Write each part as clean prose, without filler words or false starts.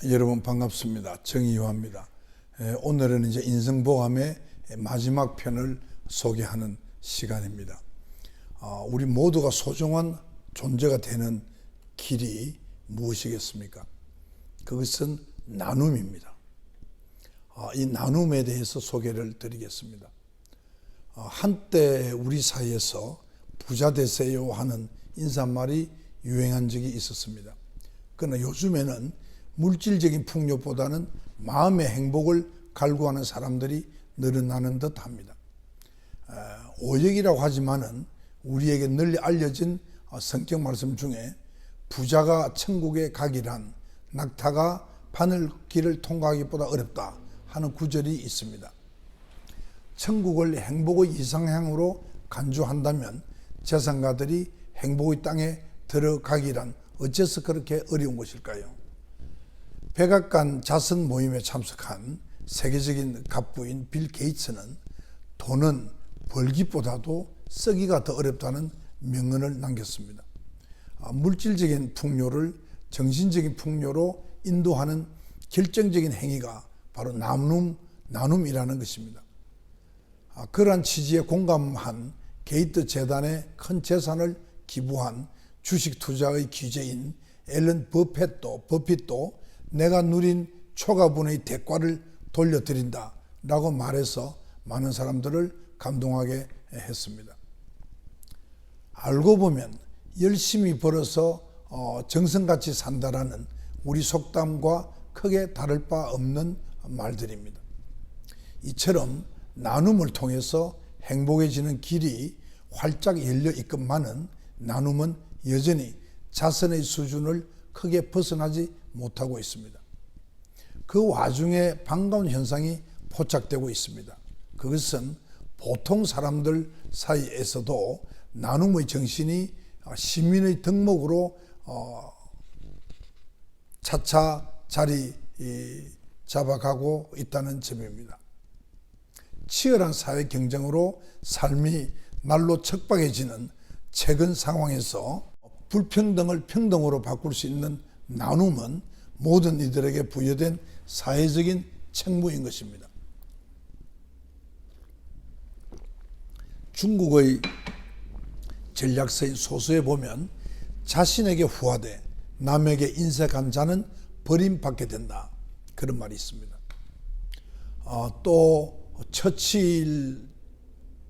여러분 반갑습니다. 정의유화입니다. 오늘은 이제 인생보감의 마지막 편을 소개하는 시간입니다. 우리 모두가 소중한 존재가 되는 길이 무엇이겠습니까? 그것은 나눔입니다. 이 나눔에 대해서 소개를 드리겠습니다. 한때 우리 사이에서 부자 되세요 하는 인사말이 유행한 적이 있었습니다. 그러나 요즘에는 물질적인 풍요보다는 마음의 행복을 갈구하는 사람들이 늘어나는 듯 합니다. 오역이라고 하지만은 우리에게 널리 알려진 성경 말씀 중에 부자가 천국에 가기란 낙타가 바늘길을 통과하기보다 어렵다 하는 구절이 있습니다. 천국을 행복의 이상향으로 간주한다면 재산가들이 행복의 땅에 들어가기란 어째서 그렇게 어려운 것일까요? 백악관 자선 모임에 참석한 세계적인 갑부인 빌 게이츠는 돈은 벌기보다도 쓰기가 더 어렵다는 명언을 남겼습니다. 물질적인 풍요를 정신적인 풍요로 인도하는 결정적인 행위가 바로 나눔이라는 것입니다. 그러한 취지에 공감한 게이트 재단에 큰 재산을 기부한 주식 투자의 귀재인 앨런 버핏도 내가 누린 초과분의 대가를 돌려드린다 라고 말해서 많은 사람들을 감동하게 했습니다. 알고 보면 열심히 벌어서 정성같이 산다라는 우리 속담과 크게 다를 바 없는 말들입니다. 이처럼 나눔을 통해서 행복해지는 길이 활짝 열려 있건만은 나눔은 여전히 자선의 수준을 크게 벗어나지 못하고 있습니다. 그 와중에 반가운 현상이 포착되고 있습니다. 그것은 보통 사람들 사이에서도 나눔의 정신이 시민의 덕목으로 차차 자리 잡아가고 있다는 점입니다. 치열한 사회 경쟁으로 삶이 날로 척박해지는 최근 상황에서 불평등을 평등으로 바꿀 수 있는 나눔은 모든 이들에게 부여된 사회적인 책무인 것입니다. 중국의 전략서인 소수에 보면 자신에게 후하되 남에게 인색한 자는 버림받게 된다, 그런 말이 있습니다. 또 처칠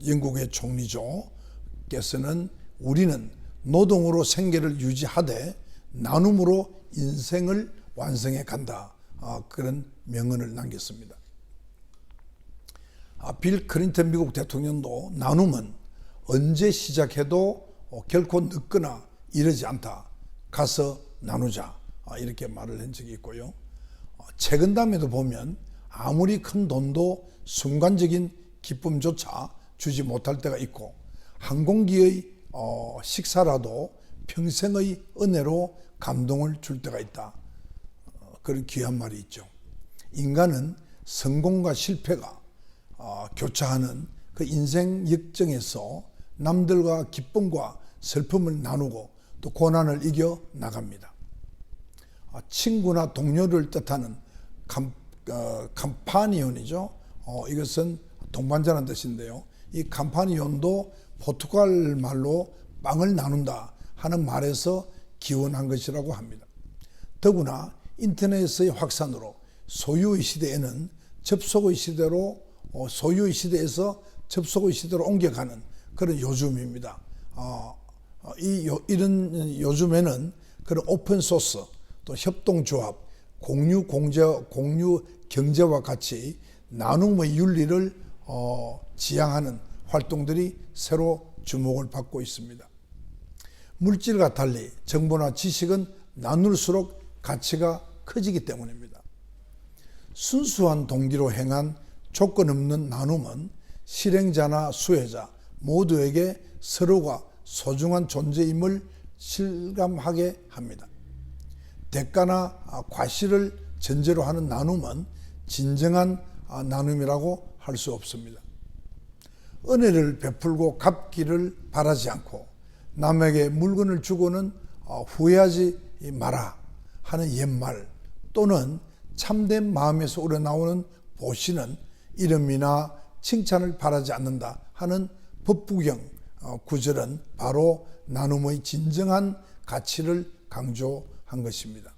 영국의 총리죠께서는 우리는 노동으로 생계를 유지하되 나눔으로 인생을 완성해 간다, 그런 명언을 남겼습니다. 빌 클린턴 미국 대통령도 나눔은 언제 시작해도 결코 늦거나 이르지 않다, 가서 나누자, 이렇게 말을 한 적이 있고요. 책은담에도 보면 아무리 큰 돈도 순간적인 기쁨조차 주지 못할 때가 있고 한 공기의 식사라도 평생의 은혜로 감동을 줄 때가 있다, 그런 귀한 말이 있죠. 인간은 성공과 실패가 교차하는 그 인생 역정에서 남들과 기쁨과 슬픔을 나누고 또 고난을 이겨 나갑니다. 친구나 동료를 뜻하는 캄파니온이죠. 이것은 동반자라는 뜻인데요. 이 캄파니온도 포르투갈 말로 빵을 나눈다 하는 말에서 기원한 것이라고 합니다. 더구나 인터넷의 확산으로 소유의 시대에는 접속의 시대로 소유의 시대에서 접속의 시대로 옮겨가는 그런 요즘입니다. 이런 요즘에는 그런 오픈 소스, 또 협동조합, 공유 경제와 같이 나눔의 윤리를 지향하는 활동들이 새로 주목을 받고 있습니다. 물질과 달리 정보나 지식은 나눌수록 가치가 커지기 때문입니다. 순수한 동기로 행한 조건 없는 나눔은 실행자나 수혜자 모두에게 서로가 소중한 존재임을 실감하게 합니다. 대가나 과실을 전제로 하는 나눔은 진정한 나눔이라고 할 수 없습니다. 은혜를 베풀고 갚기를 바라지 않고 남에게 물건을 주고는 후회하지 마라 하는 옛말, 또는 참된 마음에서 우러나오는 보시는 이름이나 칭찬을 바라지 않는다 하는 법부경 구절은 바로 나눔의 진정한 가치를 강조한 것입니다.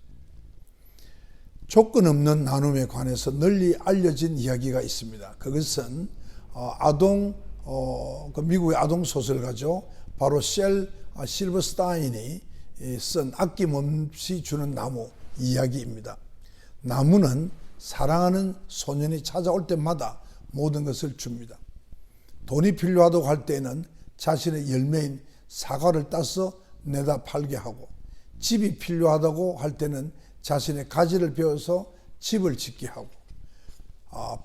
조건 없는 나눔에 관해서 널리 알려진 이야기가 있습니다. 그것은 미국의 아동 소설가죠. 바로 셀 실버스타인이 쓴 아낌없이 주는 나무 이야기입니다. 나무는 사랑하는 소년이 찾아올 때마다 모든 것을 줍니다. 돈이 필요하다고 할 때는 자신의 열매인 사과를 따서 내다 팔게 하고, 집이 필요하다고 할 때는 자신의 가지를 베어서 집을 짓게 하고,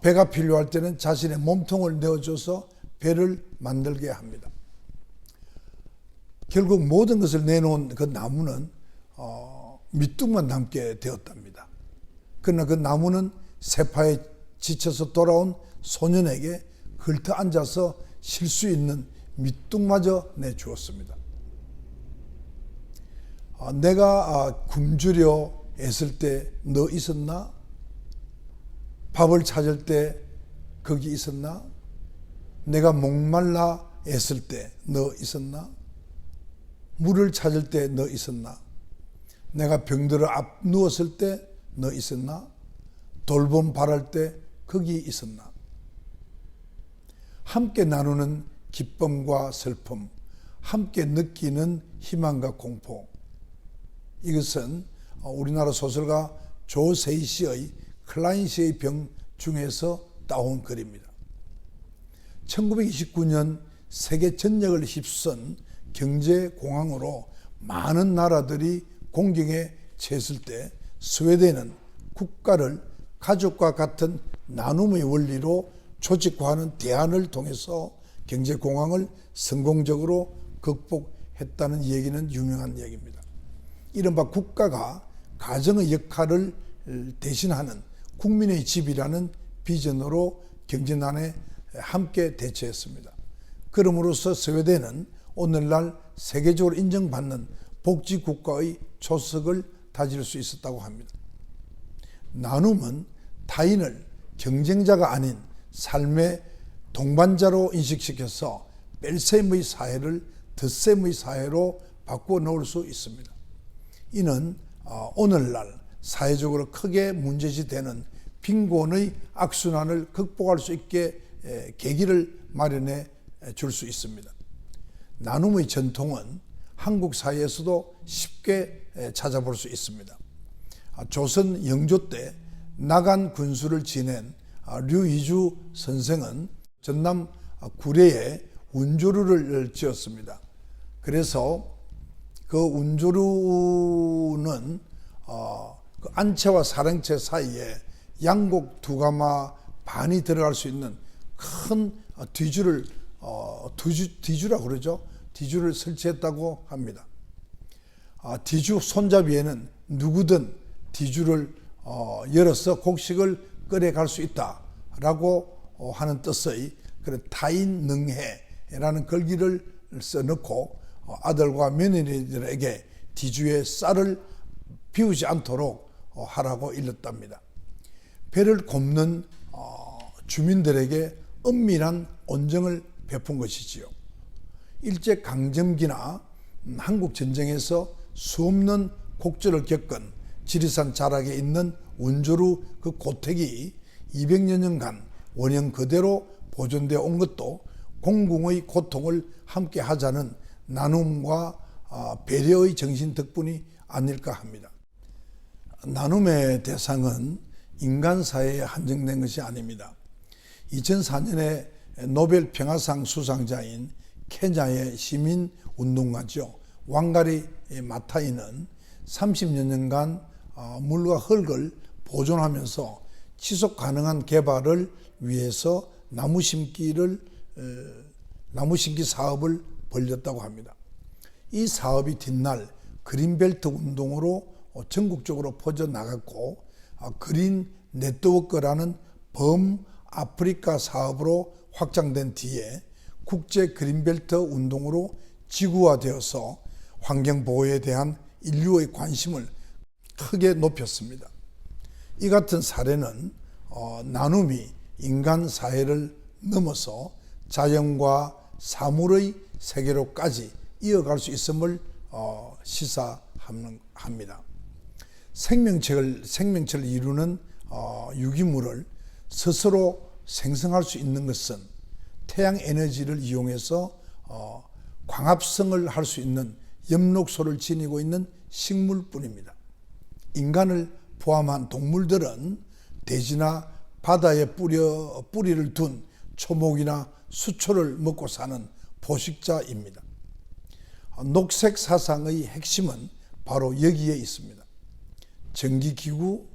배가 필요할 때는 자신의 몸통을 내어줘서 배를 만들게 합니다. 결국 모든 것을 내놓은 그 나무는 밑둥만 남게 되었답니다. 그러나 그 나무는 세파에 지쳐서 돌아온 소년에게 걸터 앉아서 쉴 수 있는 밑둥마저 내주었습니다. 내가 굶주려 애쓸 때 너 있었나? 밥을 찾을 때 거기 있었나? 내가 목말라 애쓸 때 너 있었나? 물을 찾을 때 너 있었나? 내가 병들어 누웠을 때 너 있었나? 돌봄 바랄 때 거기 있었나? 함께 나누는 기쁨과 슬픔, 함께 느끼는 희망과 공포. 이것은 우리나라 소설가 조세희씨의 클라인시의 병 중에서 따온 글입니다. 1929년 세계 전역을 휩쓴 경제공황으로 많은 나라들이 공경에 처했을 때 스웨덴은 국가를 가족과 같은 나눔의 원리로 조직화하는 대안을 통해서 경제공황을 성공적으로 극복했다는 얘기는 유명한 얘기입니다. 이른바 국가가 가정의 역할을 대신하는 국민의 집이라는 비전으로 경제난에 함께 대처했습니다. 그럼으로써 스웨덴은 오늘날 세계적으로 인정받는 복지국가의 초석을 다질 수 있었다고 합니다. 나눔은 타인을 경쟁자가 아닌 삶의 동반자로 인식시켜서 뺄셈의 사회를 덧셈의 사회로 바꾸어 놓을 수 있습니다. 이는 오늘날 사회적으로 크게 문제시되는 빈곤의 악순환을 극복할 수 있게 계기를 마련해 줄 수 있습니다. 나눔의 전통은 한국 사회에서도 쉽게 찾아볼 수 있습니다. 조선 영조 때 나간 군수를 지낸 류이주 선생은 전남 구례에 운조루를 지었습니다. 그래서 그 운조루는 그 안채와 사랑채 사이에 양곡 두 가마 반이 들어갈 수 있는 큰 뒤주라고 그러죠. 뒤주를 설치했다고 합니다. 뒤주 손잡이에는 누구든 뒤주를 열어서 곡식을 끓여갈 수 있다라고 하는 뜻의 그런 타인능해라는 글귀를 써놓고 아들과 며느리들에게 뒤주의 쌀을 비우지 않도록 하라고 일렀답니다. 배를 굽는 주민들에게 은밀한 온정을 베푼 것이지요. 일제강점기나 한국전쟁에서 수없는 곡절을 겪은 지리산 자락에 있는 운조루 그 고택이 200여 년간 원형 그대로 보존되어 온 것도 공궁의 고통을 함께 하자는 나눔과 배려의 정신 덕분이 아닐까 합니다. 나눔의 대상은 인간 사회에 한정된 것이 아닙니다. 2004년에 노벨 평화상 수상자인 케냐의 시민 운동가죠. 왕가리 마타이는 30여 년간 물과 흙을 보존하면서 지속 가능한 개발을 위해서 나무 심기 사업을 벌였다고 합니다. 이 사업이 뒷날 그린벨트 운동으로 전국적으로 퍼져나갔고 그린 네트워크라는 범아프리카 사업으로 확장된 뒤에 국제 그린벨트 운동으로 지구화되어서 환경보호에 대한 인류의 관심을 크게 높였습니다. 이 같은 사례는 나눔이 인간 사회를 넘어서 자연과 사물의 세계로까지 이어갈 수 있음을 시사합니다. 생명체를 이루는 유기물을 스스로 생성할 수 있는 것은 태양 에너지를 이용해서 광합성을 할 수 있는 엽록소를 지니고 있는 식물뿐입니다. 인간을 포함한 동물들은 대지나 바다에 뿌리를 둔 초목이나 수초를 먹고 사는 포식자입니다. 녹색 사상의 핵심은 바로 여기에 있습니다. 전기기구,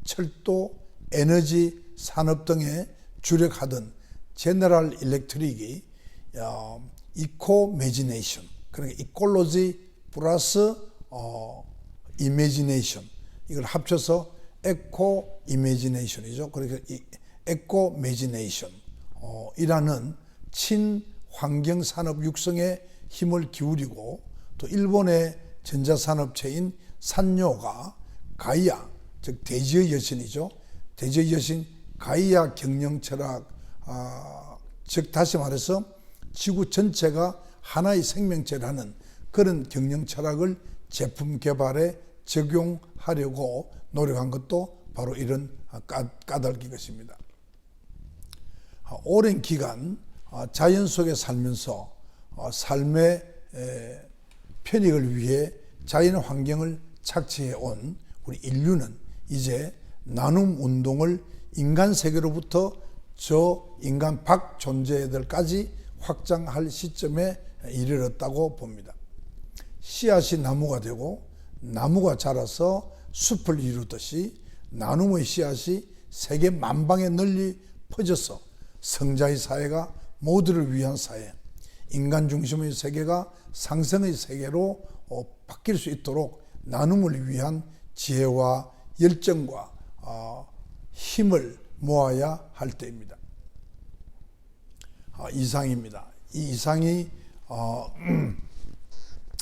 철도, 에너지 산업 등에 주력하던 제너럴 일렉트릭이 이코매지네이션, 그러니까 이콜로지 플러스 이매지네이션, 이걸 합쳐서 에코 이매지네이션이죠. 그러니까 에코매지네이션 이라는 친환경 산업 육성에 힘을 기울이고, 또 일본의 전자산업체인 산요가 가이아, 즉 대지의 여신이죠. 대지의 여신 가이아 경영 철학, 즉 다시 말해서 지구 전체가 하나의 생명체라는 그런 경영 철학을 제품 개발에 적용하려고 노력한 것도 바로 이런 까닭인 것입니다. 오랜 기간 자연 속에 살면서 삶의 편익을 위해 자연 환경을 착취해 온 우리 인류는 이제 나눔 운동을 인간 세계로부터 저 인간 밖 존재들까지 확장할 시점에 이르렀다고 봅니다. 씨앗이 나무가 되고 나무가 자라서 숲을 이루듯이 나눔의 씨앗이 세계 만방에 널리 퍼져서 성자의 사회가 모두를 위한 사회, 인간 중심의 세계가 상생의 세계로 바뀔 수 있도록 나눔을 위한 지혜와 열정과 힘을 모아야 할 때입니다. 이상입니다. 이 이상이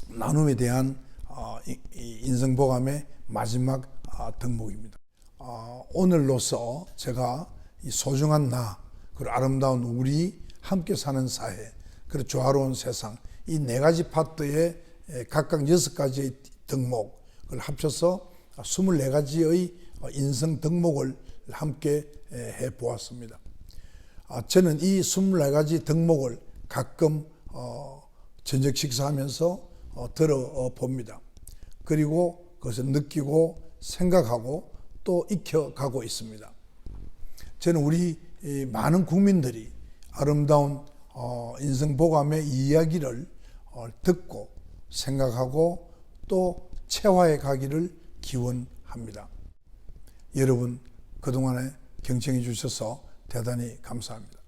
나눔에 대한 인생보감의 마지막 덕목입니다. 오늘로서 제가 이 소중한 나, 그리고 아름다운 우리, 함께 사는 사회, 그리고 조화로운 세상, 이 네 가지 파트의 각각 6가지의 덕목을 합쳐서 24가지의 인생 덕목을 함께 해 보았습니다. 저는 이 24가지 덕목을 가끔 저녁 식사하면서 들어봅니다. 그리고 그것을 느끼고 생각하고 또 익혀가고 있습니다. 저는 우리 많은 국민들이 아름다운 인생보감의 이야기를 듣고 생각하고 또 체화해 가기를 기원합니다. 여러분, 그동안에 경청해 주셔서 대단히 감사합니다.